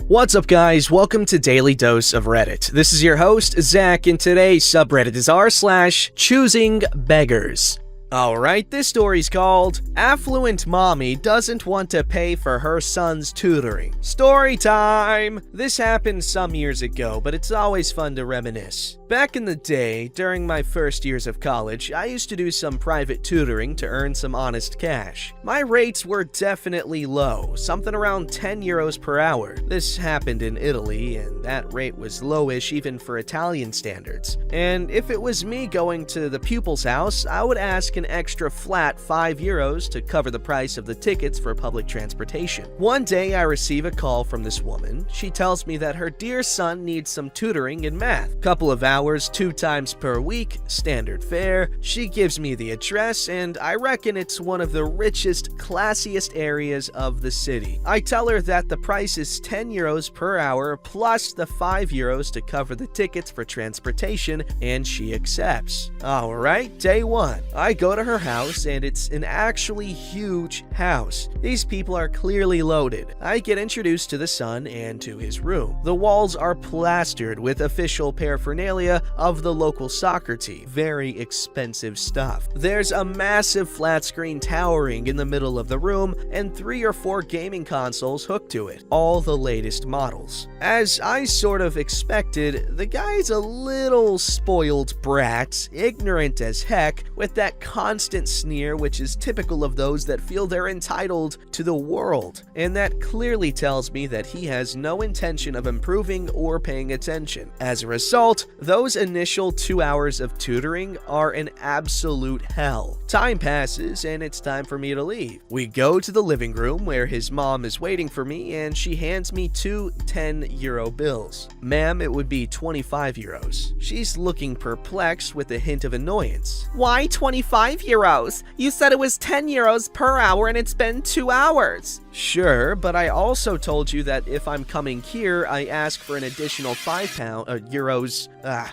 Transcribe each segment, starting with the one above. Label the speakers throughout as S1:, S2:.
S1: What's up, guys? Welcome to Daily Dose of Reddit. This is your host, Zach, and today's subreddit is r/ChoosingBeggars. Alright, this story's called Affluent Mommy Doesn't Want to Pay for Her Son's Tutoring. Story time! This happened some years ago, but it's always fun to reminisce. Back in the day, during my first years of college, I used to do some private tutoring to earn some honest cash. My rates were definitely low, something around 10 euros per hour. This happened in Italy, and that rate was lowish even for Italian standards. And if it was me going to the pupil's house, I would ask an extra flat 5 euros to cover the price of the tickets for public transportation. One day, I receive a call from this woman. She tells me that her dear son needs some tutoring in math. Couple of hours, 2 times per week, standard fare. She gives me the address, and I reckon it's one of the richest, classiest areas of the city. I tell her that the price is 10 euros per hour plus the 5 euros to cover the tickets for transportation, and she accepts. Alright, day 1. I go to her house, and it's an actually huge house. These people are clearly loaded. I get introduced to the son and to his room. The walls are plastered with official paraphernalia of the local soccer team. Very expensive stuff. There's a massive flat screen towering in the middle of the room and 3 or 4 gaming consoles hooked to it, all the latest models. As I sort of expected, the guy's a little spoiled brat, ignorant as heck, with that constant sneer which is typical of those that feel they're entitled to the world, and that clearly tells me that he has no intention of improving or paying attention. As a result, those initial 2 hours of tutoring are an absolute hell. Time passes and it's time for me to leave. We go to the living room where his mom is waiting for me, and she hands me 2 10-euro bills. Ma'am, it would be 25 euros. She's looking perplexed with a hint of annoyance.
S2: Why 25 euros? You said it was 10 euros per hour and it's been 2 hours.
S1: Sure, but I also told you that if I'm coming here, I ask for an additional euros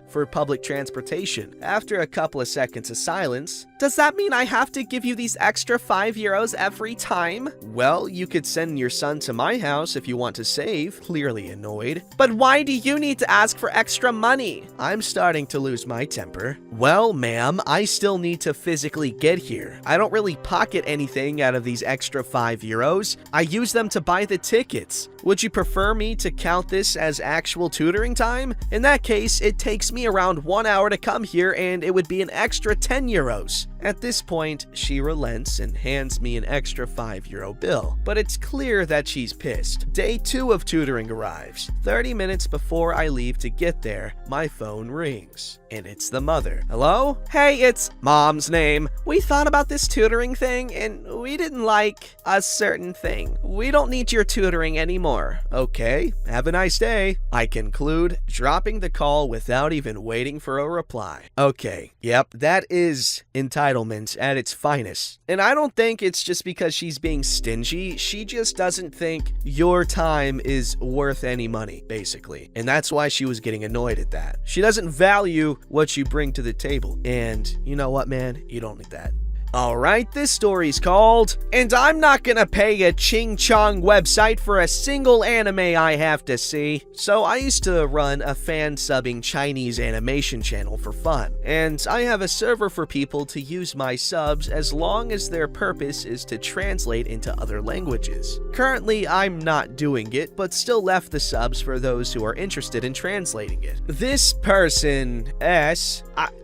S1: for public transportation. After a couple of seconds of silence,
S2: does that mean I have to give you these extra 5 euros every time?
S1: Well, you could send your son to my house if you want to save, clearly annoyed.
S2: But why do you need to ask for extra money?
S1: I'm starting to lose my temper. Well, ma'am, I still need to physically get here. I don't really pocket anything out of these extra 5 euros. I use them to buy the tickets. Would you prefer me to count this as actual tutoring time? In that case, it takes me around 1 hour to come here, and it would be an extra 10 euros. At this point, she relents and hands me an extra 5 euro bill, but it's clear that she's pissed. Day 2 of tutoring arrives. 30 minutes before I leave to get there, my phone rings, and it's the mother. Hello?
S2: Hey, it's Mom's name. We thought about this tutoring thing, and we didn't like a certain thing. We don't need your tutoring anymore.
S1: Okay, have a nice day. I conclude, dropping the call without even waiting for a reply. Okay, yep, that is entitlement at its finest. And I don't think it's just because she's being stingy. She just doesn't think your time is worth any money, basically. And that's why she was getting annoyed at that. She doesn't value what you bring to the table. And you know what, man? You don't need that. Alright, this story's called And I'm Not Gonna Pay a Ching Chong website for a single anime I have to see. So I used to run a fan subbing Chinese animation channel for fun, and I have a server for people to use my subs as long as their purpose is to translate into other languages. Currently, I'm not doing it, but still left the subs for those who are interested in translating it. This person,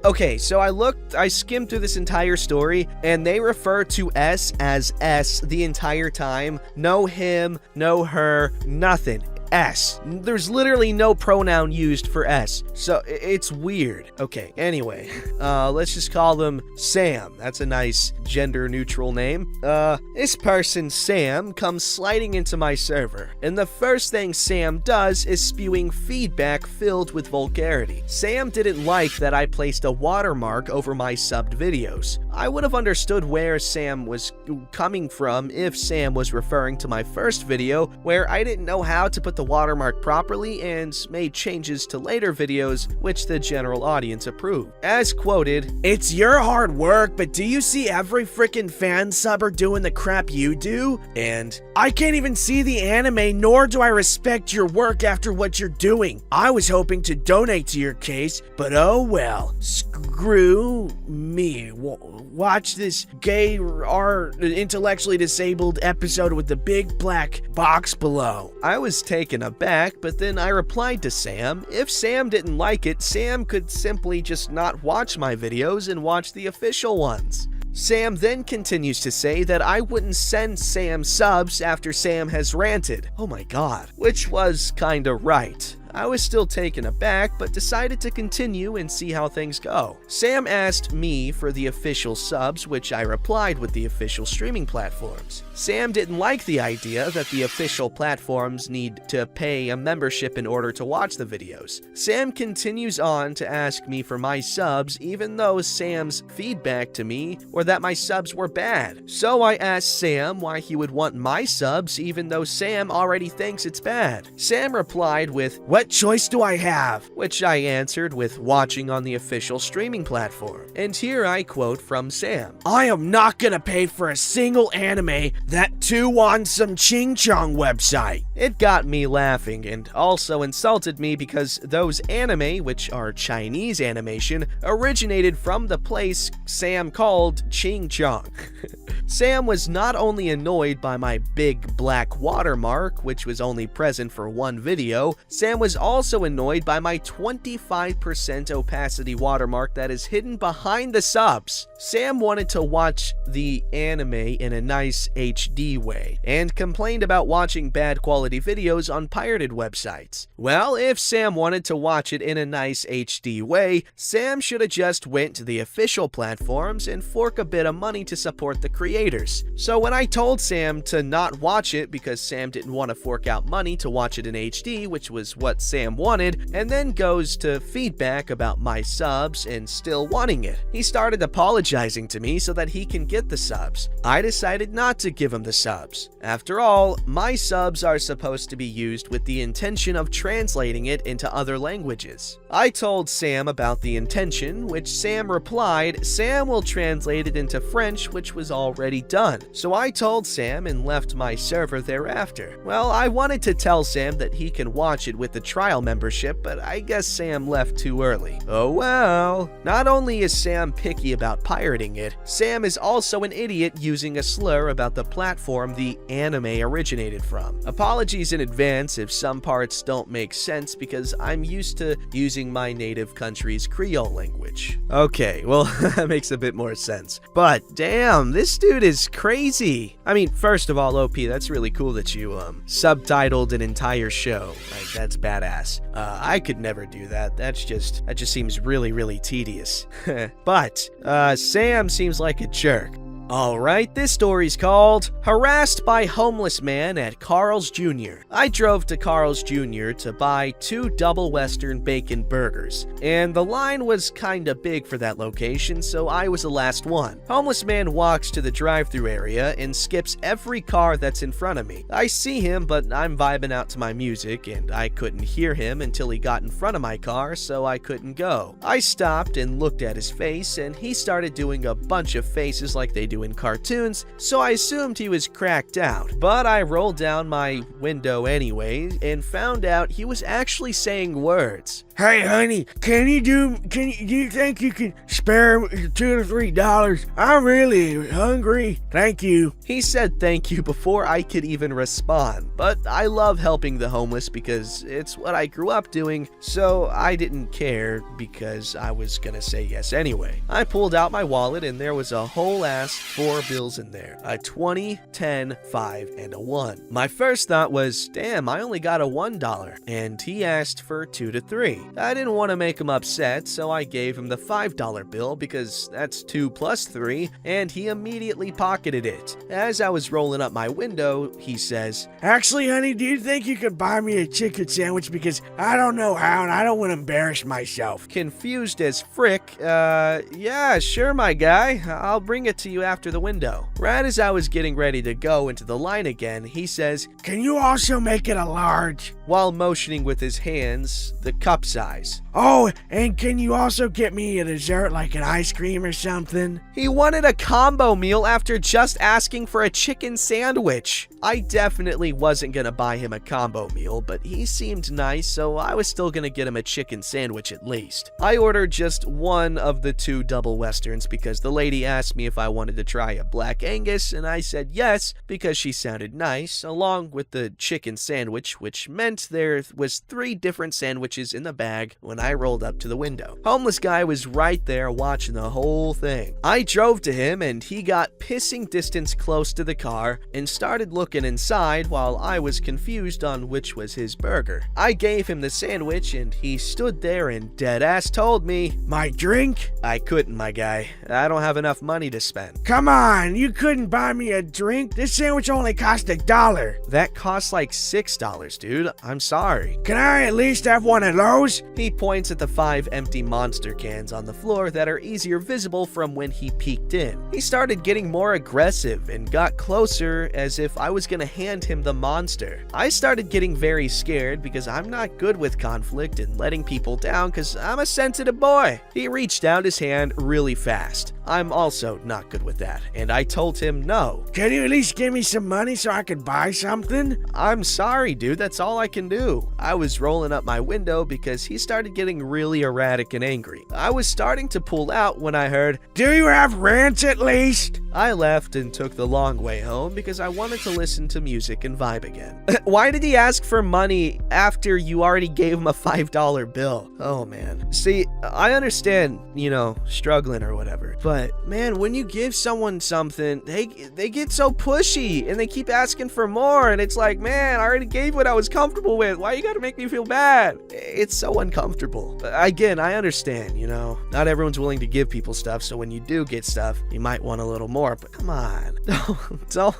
S1: okay, so I skimmed through this entire story, and they refer to S as S the entire time. No him, no her, nothing. S. There's literally no pronoun used for S, so it's weird. Okay, anyway, let's just call them Sam. That's a nice gender-neutral name. This person, Sam, comes sliding into my server, and the first thing Sam does is spewing feedback filled with vulgarity. Sam didn't like that I placed a watermark over my subbed videos, I would have understood where Sam was coming from if Sam was referring to my first video where I didn't know how to put the watermark properly and made changes to later videos which the general audience approved. As quoted,
S2: "It's your hard work, but do you see every freaking fan subber doing the crap you do? And I can't even see the anime, nor do I respect your work after what you're doing. I was hoping to donate to your case, but oh well. Screw me. Watch this gay or intellectually disabled episode with the big black box below."
S1: I was taken aback, but then I replied to Sam, if Sam didn't like it, Sam could simply just not watch my videos and watch the official ones. Sam then continues to say that I wouldn't send Sam subs after Sam has ranted. Oh my god. Which was kinda right. I was still taken aback, but decided to continue and see how things go. Sam asked me for the official subs, which I replied with the official streaming platforms. Sam didn't like the idea that the official platforms need to pay a membership in order to watch the videos. Sam continues on to ask me for my subs, even though Sam's feedback to me were that my subs were bad. So I asked Sam why he would want my subs, even though Sam already thinks it's bad. Sam replied with,
S2: "What choice do I have?"
S1: which I answered with watching on the official streaming platform. And here I quote from Sam.
S2: "I am not gonna pay for a single anime that too on some ching chong website."
S1: It got me laughing and also insulted me because those anime, which are Chinese animation, originated from the place Sam called Ching Chong. Sam was not only annoyed by my big black watermark, which was only present for one video, Sam was also annoyed by my 25% opacity watermark that is hidden behind the subs. Sam wanted to watch the anime in a nice HD way, and complained about watching bad quality videos on pirated websites. Well, if Sam wanted to watch it in a nice HD way, Sam should have just went to the official platforms and fork a bit of money to support the creators. So when I told Sam to not watch it because Sam didn't want to fork out money to watch it in HD, which was what Sam wanted, and then goes to feedback about my subs and still wanting it. He started apologizing to me so that he can get the subs. I decided not to give him the subs. After all, my subs are supposed to be used with the intention of translating it into other languages. I told Sam about the intention, which Sam replied, Sam will translate it into French, which was already done. So I told Sam and left my server thereafter. Well, I wanted to tell Sam that he can watch it with the trial membership, but I guess Sam left too early. Oh well. Not only is Sam picky about pirating it, Sam is also an idiot using a slur about the platform the anime originated from. Apologies in advance if some parts don't make sense because I'm used to using my native country's Creole language. Okay, well, that makes a bit more sense. But damn, this dude is crazy. I mean, first of all, OP, that's really cool that you subtitled an entire show. Like, that's badass. I could never do that. That just seems really tedious. But Sam seems like a jerk. Alright, this story's called Harassed by Homeless Man at Carl's Jr. I drove to Carl's Jr. to buy 2 double Western bacon burgers, and the line was kinda big for that location, so I was the last one. Homeless man walks to the drive-thru area and skips every car that's in front of me. I see him, but I'm vibing out to my music, and I couldn't hear him until he got in front of my car, so I couldn't go. I stopped and looked at his face, and he started doing a bunch of faces like they do in cartoons, so I assumed he was cracked out. But I rolled down my window anyway and found out he was actually saying words.
S2: "Hey honey, do you think you can spare $2 to $3? I'm really hungry. Thank you."
S1: He said thank you before I could even respond, but I love helping the homeless because it's what I grew up doing, so I didn't care because I was gonna say yes anyway. I pulled out my wallet and there was a whole ass 4 bills in there. A 20, 10, 5, and a 1. My first thought was, damn, I only got a $1, and he asked for 2 to 3. I didn't want to make him upset, so I gave him the $5 bill because that's 2 plus 3, and he immediately pocketed it. As I was rolling up my window, he says,
S2: Actually, honey, do you think you could buy me a chicken sandwich? Because I don't know how and I don't want to embarrass myself.
S1: confused as frick, yeah, sure, my guy. I'll bring it to you after the window. Right as I was getting ready to go into the line again, he says,
S2: Can you also make it a large?
S1: while motioning with his hands, the cup size.
S2: Oh, and can you also get me a dessert like an ice cream or something?
S1: He wanted a combo meal after just asking for a chicken sandwich. I definitely wasn't gonna buy him a combo meal, but he seemed nice, so I was still gonna get him a chicken sandwich at least. I ordered just one of the 2 double westerns because the lady asked me if I wanted to try a Black Angus, and I said yes because she sounded nice, along with the chicken sandwich, which meant there was 3 different sandwiches in the bag when I rolled up to the window. Homeless guy was right there watching the whole thing. I drove to him and he got pissing distance close to the car and started looking inside while I was confused on which was his burger. I gave him the sandwich and he stood there and deadass told me,
S2: My drink?
S1: I couldn't, my guy. I don't have enough money to spend.
S2: Come on, you couldn't buy me a drink? This sandwich only cost $1.
S1: That costs like $6, dude. I'm sorry.
S2: Can I at least have one of those?
S1: He points at the 5 empty Monster cans on the floor that are easier visible from when he peeked in. He started getting more aggressive and got closer as if I was gonna hand him the Monster. I started getting very scared because I'm not good with conflict and letting people down because I'm a sensitive boy. He reached out his hand really fast. I'm also not good with that, and I told him no.
S2: Can you at least give me some money so I could buy something?
S1: I'm sorry, dude, that's all I can do. I was rolling up my window because he started getting really erratic and angry. I was starting to pull out when I heard,
S2: Do you have ranch at least?
S1: I left and took the long way home because I wanted to listen to music and vibe again. Why did he ask for money after you already gave him a $5 bill? Oh man. See, I understand, struggling or whatever, but man, when you give someone something, they get so pushy and they keep asking for more, and it's like, man, I already gave what I was comfortable with. Why you gotta make me feel bad? It's so uncomfortable. Again, I understand, not everyone's willing to give people stuff, so when you do get stuff, you might want a little more, but come on,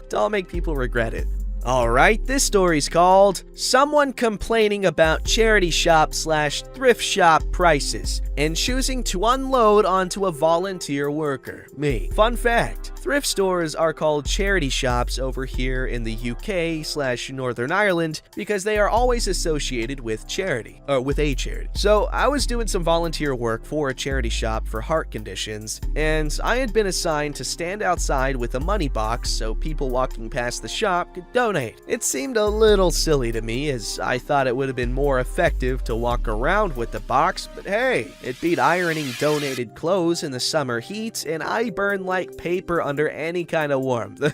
S1: don't make people regret it. Alright, this story's called Someone Complaining About Charity Shop / Thrift Shop Prices and Choosing to Unload Onto a Volunteer Worker, me. Fun fact, thrift stores are called charity shops over here in the UK / Northern Ireland because they are always associated with charity, or with a charity. So I was doing some volunteer work for a charity shop for heart conditions, and I had been assigned to stand outside with a money box so people walking past the shop could donate. It seemed a little silly to me as I thought it would have been more effective to walk around with the box, but hey, it beat ironing donated clothes in the summer heat, and I burn like paper under any kind of warmth.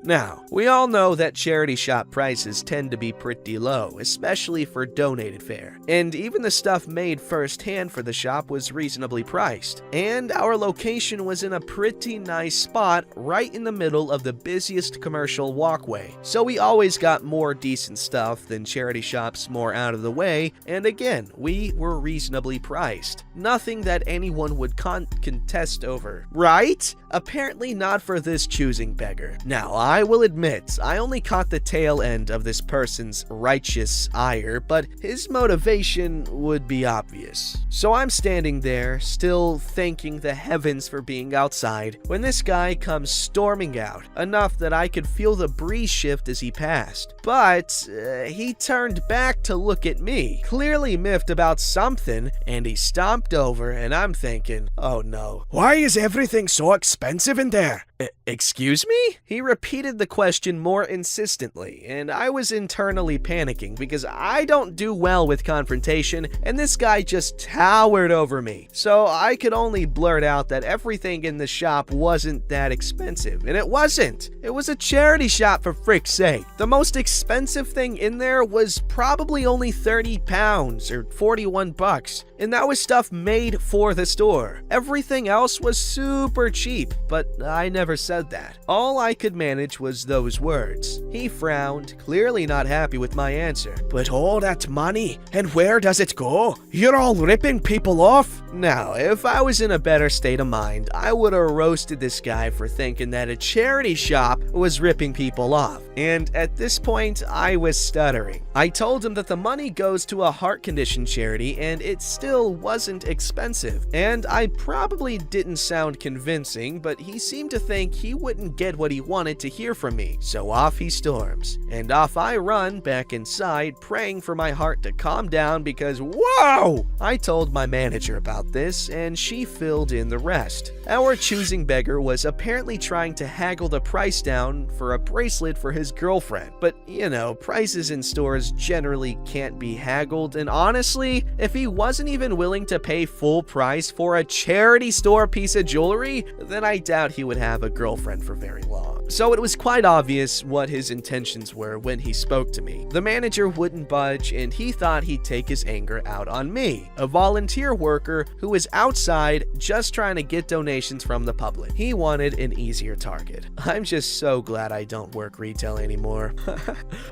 S1: Now, we all know that charity shop prices tend to be pretty low, especially for donated fare, and even the stuff made firsthand for the shop was reasonably priced, and our location was in a pretty nice spot right in the middle of the busiest commercial walkway. So we always got more decent stuff than charity shops more out of the way, and again, we were reasonably priced. Nothing that anyone would contest over, right? Apparently not for this choosing beggar. Now, I will admit, I only caught the tail end of this person's righteous ire, but his motivation would be obvious. So I'm standing there, still thanking the heavens for being outside, when this guy comes storming out, enough that I could feel the breeze shift as he passed. But he turned back to look at me, clearly miffed about something, and he stomped over, and I'm thinking, oh no.
S2: Why is everything so expensive in there?
S1: Excuse me? He repeated the question more insistently, and I was internally panicking because I don't do well with confrontation, and this guy just towered over me. So I could only blurt out that everything in the shop wasn't that expensive, and it wasn't. It was a charity shop, for frick's sake. The most expensive thing in there was probably only 30 pounds or 41 bucks, and that was stuff made for the store. Everything else was super cheap, but I never never said that. All I could manage was those words. He frowned, clearly not happy with my answer.
S2: But all that money, and where does it go? You're all ripping people off?
S1: Now, if I was in a better state of mind, I would have roasted this guy for thinking that a charity shop was ripping people off. And at this point, I was stuttering. I told him that the money goes to a heart condition charity and it still wasn't expensive. And I probably didn't sound convincing, but he seemed to think he wouldn't get what he wanted to hear from me. So off he storms. And off I run back inside, praying for my heart to calm down because, whoa! I told my manager about this and she filled in the rest. Our choosing beggar was apparently trying to haggle the price down for a bracelet for his girlfriend. But, you know, prices in stores generally can't be haggled, and honestly, if he wasn't even willing to pay full price for a charity store piece of jewelry, then I doubt he would have a girlfriend for very long. So it was quite obvious what his intentions were when he spoke to me. The manager wouldn't budge, and he thought he'd take his anger out on me, a volunteer worker who was outside just trying to get donations from the public. He wanted an easier target. I'm just so glad I don't work retail anymore.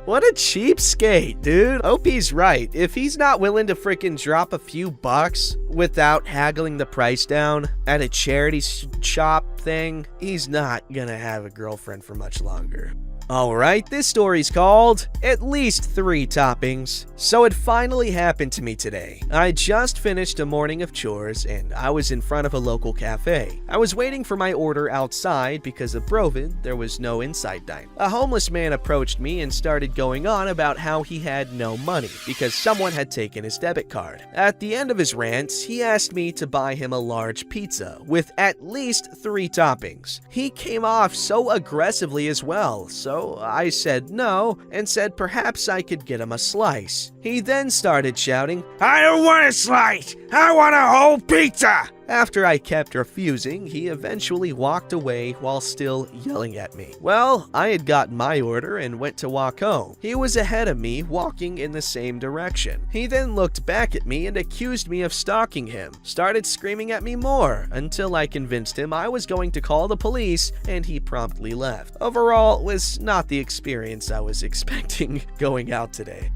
S1: What a cheapskate, dude. OP's right. If he's not willing to freaking drop a few bucks without haggling the price down at a charity shop thing, he's not gonna have a girlfriend for much longer. Alright, this story's called At Least 3 Toppings. So it finally happened to me today. I just finished a morning of chores and I was in front of a local cafe. I was waiting for my order outside because of Brovid, there was no inside dining. A homeless man approached me and started going on about how he had no money because someone had taken his debit card. At the end of his rant, he asked me to buy him a large pizza with at least 3 toppings. He came off so aggressively as well, so I said no and said perhaps I could get him a slice. He then started shouting,
S2: I don't want a slice! I want a whole pizza!
S1: After I kept refusing, he eventually walked away while still yelling at me. Well, I had gotten my order and went to walk home. He was ahead of me, walking in the same direction. He then looked back at me and accused me of stalking him, started screaming at me more, until I convinced him I was going to call the police, and he promptly left. Overall, it was not the experience I was expecting going out today.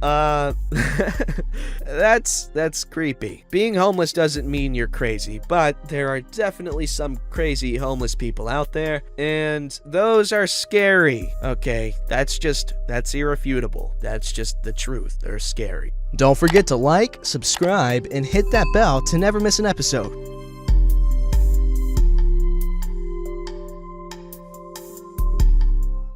S1: That's creepy. Being homeless doesn't mean you're crazy, but there are definitely some crazy homeless people out there, and those are scary. Okay, that's irrefutable. That's just the truth. They're scary.
S3: Don't forget to like, subscribe, and hit that bell to never miss an episode.